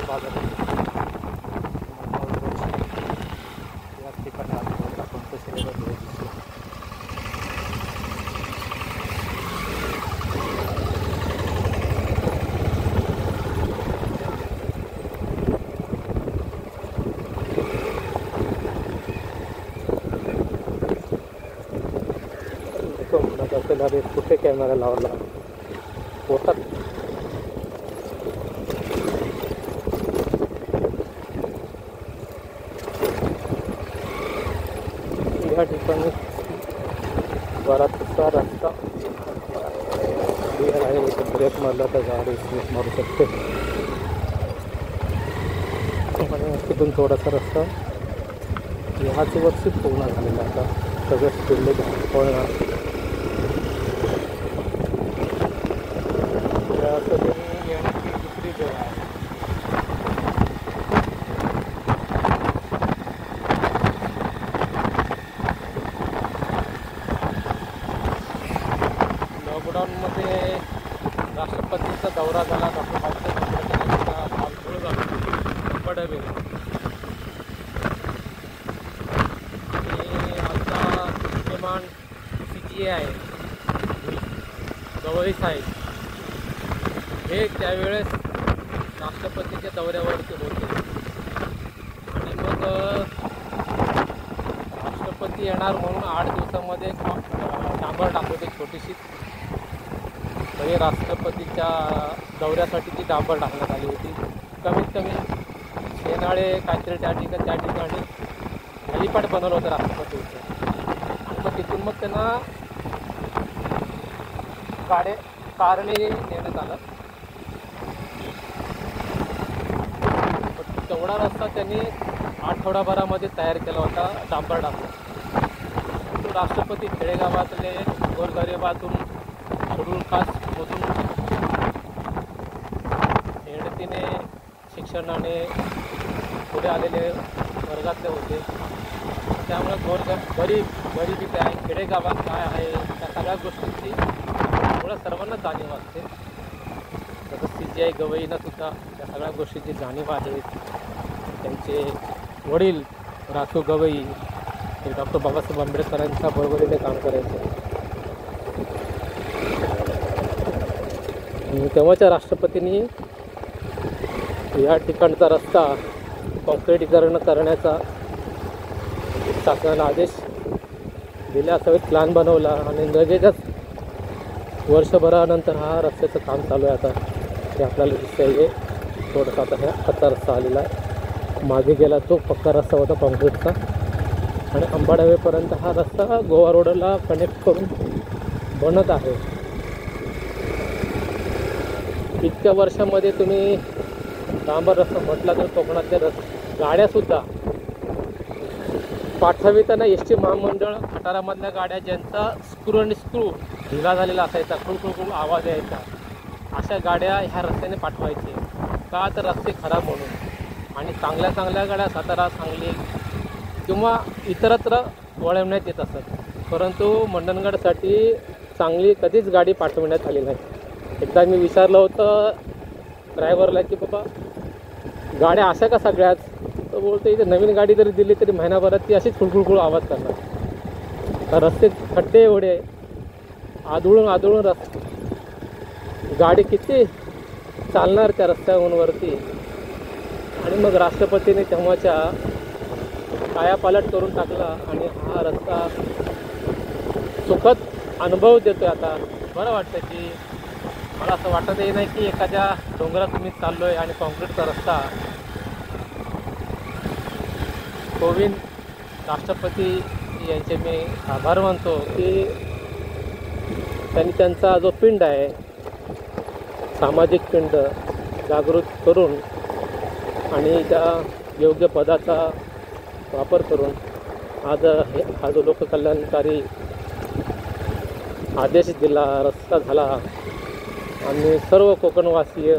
बाजारात याच ठिकाणी आलो आपण कसे म्हणत असेल कुठे कॅमेरा लावला पोटात या ठिकाणी बराचसा रस्ता आहे. ब्रेक मारला तर गाडी स्लिप मारू शकते. तिथून थोडासा रस्ता ह्याच वर्षी पूर्ण झालेला आता सगळं स्पीडले पळणार. दुसरी जग आहे. लॉकडाऊनमध्ये राष्ट्रपतींचा दौरा झाला. डॉक्टर आमचा विद्यमान CGA आहे गवई साहेब हे त्यावेळेस राष्ट्रपतीच्या दौऱ्यावरती होते आणि मग राष्ट्रपती येणार म्हणून 8 दिवसामध्ये डांबर टाकवते छोटीशी. तरी राष्ट्रपतीच्या दौऱ्यासाठी ती डांबर टाकण्यात आली होती. कमीत कमी शेनाळे काहीतरी त्या ठिकाणी हेलिपॅड बनवलं होतं राष्ट्रपतीचं. मग तिथून मग त्यांना कारने नेण्यात आलं. तेवढा रस्ता त्यांनी आठवडाभरामध्ये तयार केला होता डांबर टाकून. तो राष्ट्रपती खेडेगावातले गोरगरिबातून शेड्यूल कास्टमधून मेहनतीने शिक्षणाने पुढे आलेले वर्गातले होते. त्यामुळे गरिबी काय खेडेगावात काय आहे त्या सगळ्या गोष्टींची थोडं सर्वांना जाणीव असते. जसं CGI गवईंना सुद्धा त्या सगळ्या गोष्टींची जाणीव आहे. त्यांचे वडील राखू गवई हे डॉक्टर बाबासाहेब आंबेडकरांच्या बरोबरीने काम करायचे. तेव्हाच्या राष्ट्रपतींनी या ठिकाणचा रस्ता कॉन्क्रिटीकरण करण्याचा शासनाला आदेश दिले असावेत. प्लॅन बनवला आणि लगेचच वर्षभरानंतर हा रस्त्याचं काम चालू आहे. आता हे आपल्याला दिसतंय. थोडासा आता ह्या कच्चा रस्ता आलेला आहे. मागे गेला तो पक्का रस्ता होता कॉन्क्रीटचा आणि अंबाडावेपर्यंत हा रस्ता गोवा रोडला कनेक्ट करून बनत आहे. इतक्या वर्षामध्ये तुम्ही डांबर रस्ता म्हटला तर कोकणातल्या गाड्यासुद्धा पाठविताना ST महामंडळ खटारामधल्या गाड्या ज्यांचा स्क्रू ढिला झालेला असायचा, खुळखुळ आवाज यायचा, अशा गाड्या ह्या रस्त्याने पाठवायचे. का तर रस्ते खराब म्हणून. आणि चांगल्या गाड्या सातारा सांगली किंवा इतरत्र वळवण्यात येत असतात. परंतु मंडणगडसाठी चांगली कधीच गाडी पाठवण्यात आली नाही. एकदा मी विचारलं होतं ड्रायव्हरला की बाबा गाड्या अशा का सगळ्याच, तर बोलतो इथे नवीन गाडी जरी दिली तरी महिनाभरात ती अशीच खुळखुळ आवाज करणार. रस्ते खड्डे एवढे आदळून गाडी किती चालणार त्या रस्त्यावरती. आणि मग राष्ट्रपतीने तेव्हाच्या कायापालट करून टाकला आणि हा रस्ता सुखद अनुभव देतोय. आता बरं वाटतं की मला असं वाटतही नाही की एखाद्या डोंगरात मी चाललो आहे आणि कॉन्क्रीटचा रस्ता. कोविंद राष्ट्रपती यांचे मी आभार मानतो की त्यांनी त्यांचा जो पिंड आहे सामाजिक पिंड जागृत करून आणि त्या योग्य पदाचा वापर करून आज हा जो लोककल्याणकारी आदेश दिला, रस्ता झाला आणि सर्व कोकणवासीय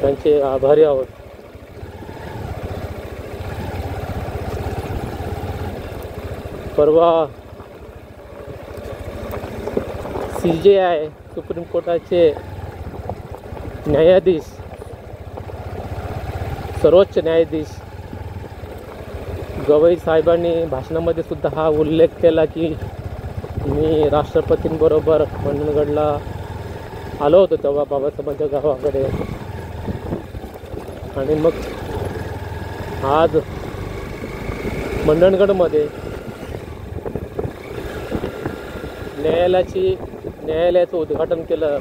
त्यांचे आभारी आहोत. परवा CJI सुप्रीम कोर्टाचे न्यायाधीश, सर्वोच्च न्यायाधीश गवई साहेबांनी भाषणामध्ये सुद्धा हा उल्लेख केला की मी राष्ट्रपतींबरोबर मंडणगडला आलो होतो तेव्हा बाबासाहेबांच्या गावाकडे. आणि मग आज मंडणगडमध्ये न्यायालयाचं उद्घाटन केलं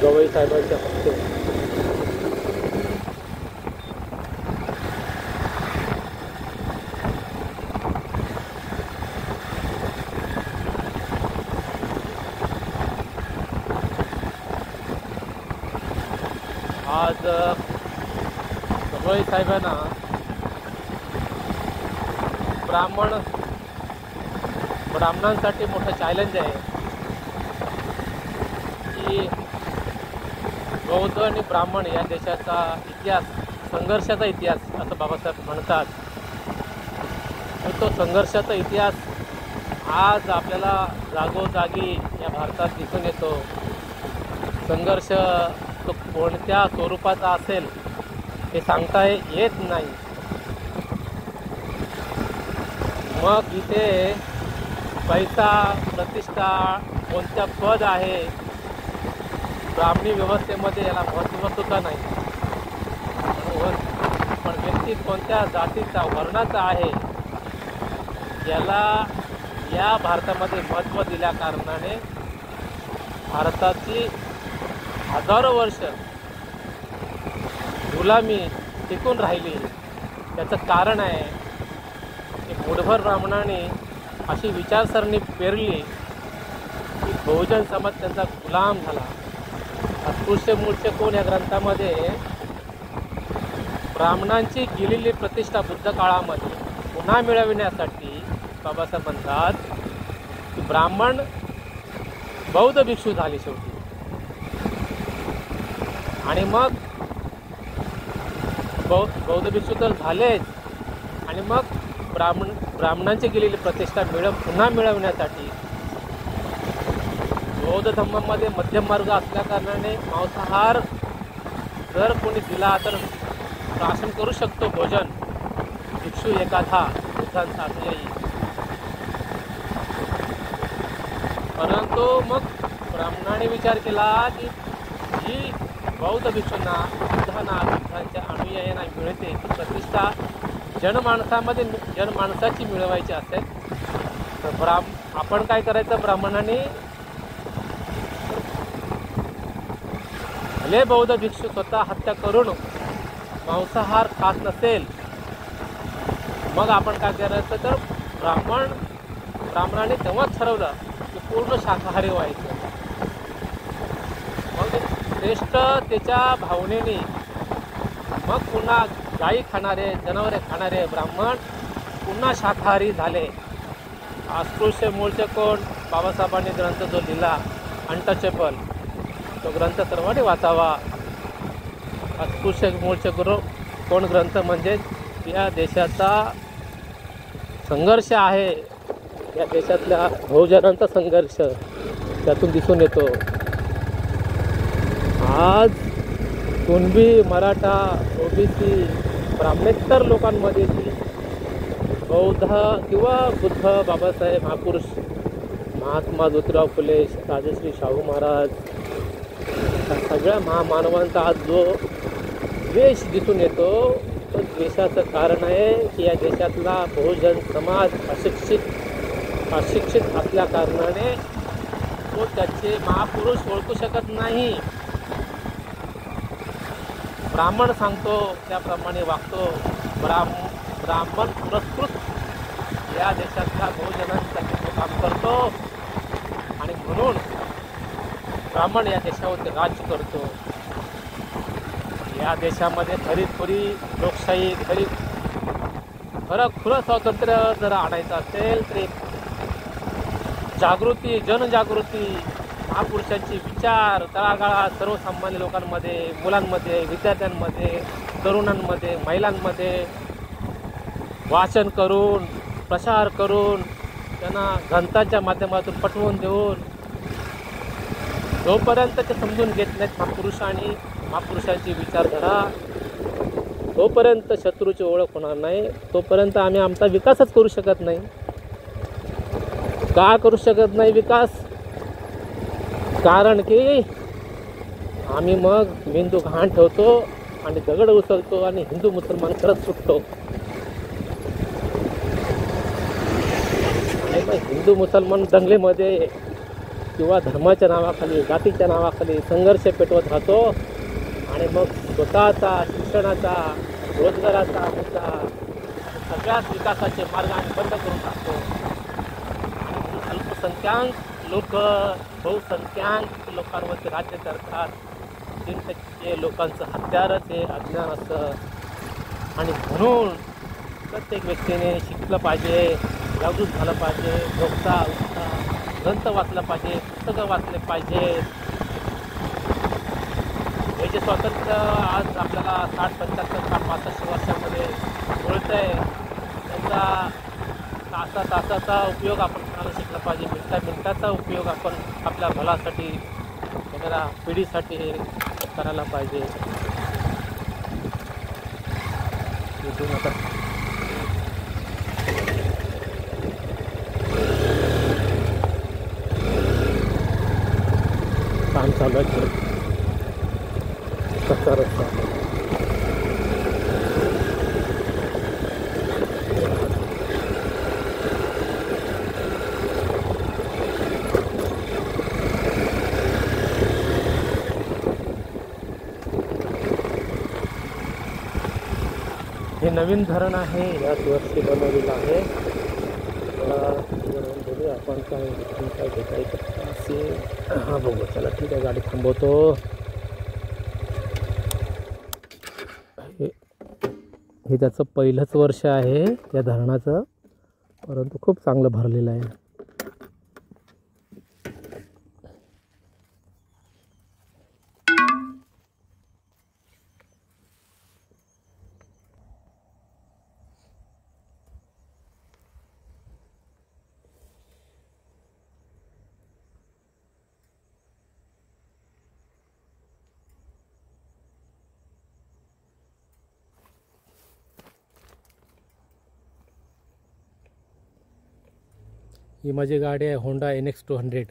गवई साहेबांच्या हस्ते. आज गवई साहेबांना ब्राह्मणांसाठी मोठं चॅलेंज आहे की बौद्ध आणि ब्राह्मण या देशाचा इतिहास संघर्षाचा इतिहास असं बाबासाहेब म्हणतात. तर तो संघर्षाचा इतिहास आज आपल्याला जागोजागी या भारतात दिसून येतो. संघर्ष तो कोणत्या स्वरूपाचा असेल हे सांगता येत नाही. मग इथे पैसा, प्रतिष्ठा, कोणत्या पद आहे, ब्राह्मणी व्यवस्थेमध्ये याला महत्त्व सुद्धा नाही. पण व्यक्ती कोणत्या जातीचा, वर्णाचा आहे याला या भारतामध्ये महत्त्व दिल्या कारणाने भारताची हजारो वर्ष गुलामी टिकून राहिली. त्याचं कारण आहे की मुठभर ब्राह्मणांनी अशी विचारसरणी पेरली की बहुजन समाज त्यांचा गुलाम झाला. अस्पृश्य मूळचे कोण या ग्रंथामध्ये ब्राह्मणांची गेलेली प्रतिष्ठा बुद्ध काळामध्ये पुन्हा मिळविण्यासाठी बाबासाहेब म्हणतात की ब्राह्मण बौद्ध भिक्षू झाले शेवटी. आणि मग बौद्ध भिक्षू तर झालेच, आणि मग ब्राह्मणांची गेलेली प्रतिष्ठा पुन्हा मिळवण्यासाठी बौद्ध धर्मामध्ये मध्यम मार्ग असल्या कारणाने मांसाहार जर कोणी दिला तर राशन करू शकतो भोजन भिक्षू एखादा बुद्धांचा असल्याही. परंतु मग ब्राह्मणाने विचार केला की जी बौद्ध भिक्षूंना बुद्धांच्या अनुयायांना मिळते ती प्रतिष्ठा जनमानसाची मिळवायची असेल तर आपण काय करायचं, ब्राह्मणांनी भले बौद्ध भिक्षू स्वतः हत्या करून मांसाहार खात नसेल, मग आपण काय करायचं तर ब्राह्मणाने तेव्हाच ठरवलं की पूर्ण शाकाहारी व्हायचं. मग श्रेष्ठतेच्या भावनेने मग पुन्हा गायी खाणारे, जनावरे खाणारे ब्राह्मण पुन्हा शाकाहारी झाले. अस्पृश्य मूळचे कोण, बाबासाहेबांनी ग्रंथ जो लिहिला अनटचेबल, तो ग्रंथ सर्वांनी वाचावा. अस्पृश्य मूळचे कोण ग्रंथ म्हणजे या देशाचा संघर्ष आहे, या देशातल्या बहुजनांचा संघर्ष त्यातून दिसून येतो. आज कुणबी, मराठा, OBC, ब्राह्मणेतर लोकांमध्ये बौद्ध किंवा बुद्ध, बाबासाहेब, महापुरुष, महात्मा ज्योतिराव फुले, राजश्री शाहू महाराज, सगळ्या महामानवांचा आज जो द्वेष दिसून येतो, तो द्वेषाचं कारण आहे की या देशातला बहुजन समाज अशिक्षित असल्या कारणाने तो त्याचे महापुरुष ओळखू शकत नाही. ब्राह्मण सांगतो त्याप्रमाणे वागतो. ब्राह्मण पुरस्कृत या देशातल्या बहुजनांसाठी तो काम करतो आणि म्हणून ब्राह्मण या देशावरती राज्य करतो. या देशामध्ये खरीखुरी लोकशाही, खरं स्वातंत्र्य जर आणायचं असेल तर जागृती, जनजागृती, महापुरुषांचे विचार तळागाळात सर्वसामान्य लोकांमध्ये, मुलांमध्ये, विद्यार्थ्यांमध्ये, तरुणांमध्ये, महिलांमध्ये वाचन करून, प्रसार करून त्यांना ग्रंथाच्या माध्यमातून पटवून देऊन जोपर्यंत ते समजून घेत नाहीत महापुरुष आणि महापुरुषांची विचारधारा, तोपर्यंत शत्रूची ओळख होणार नाही, तोपर्यंत आम्ही आमचा विकासच करू शकत नाही. का करू शकत नाही विकास? कारण की आम्ही मग मेंदू घाण ठेवतो आणि दगड उचलतो आणि हिंदू मुसलमान करत सुटतो. आणि मग हिंदू मुसलमान दंगलीमध्ये किंवा धर्माच्या नावाखाली, जातीच्या नावाखाली संघर्ष पेटवत राहतो आणि मग स्वतःचा, शिक्षणाचा, रोजगाराचा मुद्दा, सगळ्याच विकासाचे मार्ग आम्ही बंद करून टाकतो. अल्पसंख्याक लोक बहुसंख्याक लोकांवरती राज्य करतात. 3% लोकांचं हत्यारच हे अज्ञान असतं. आणि म्हणून प्रत्येक व्यक्तीने शिकलं पाहिजे, जागृत झालं पाहिजे, झोपता उठता ग्रंथ वाचलं पाहिजे, पुस्तकं वाचले पाहिजे. हे जे स्वातंत्र्य आज आपल्याला 60, 75, 65 वर्षामध्ये मिळतं आहे, त्याचा तासाचा उपयोग आपण करायला शिकला पाहिजे. मिनिटाचा उपयोग आपण आपल्या भलासाठी, येणाऱ्या पिढीसाठी करायला पाहिजे. इथून आता काम चालू आहे, कच्चा रस्ता. हे नवीन धरण आहे, याच वर्षी बनवलेलं आहे. बघूया आपण काय भेटायचं असे. हां बघू, चला ठीक आहे, गाडी थांबवतो. हे त्याचं पहिलंच वर्ष आहे या धरणाचं, परंतु खूप चांगलं भरलेलं आहे. ही माझी गाडी आहे, होंडा NX 200.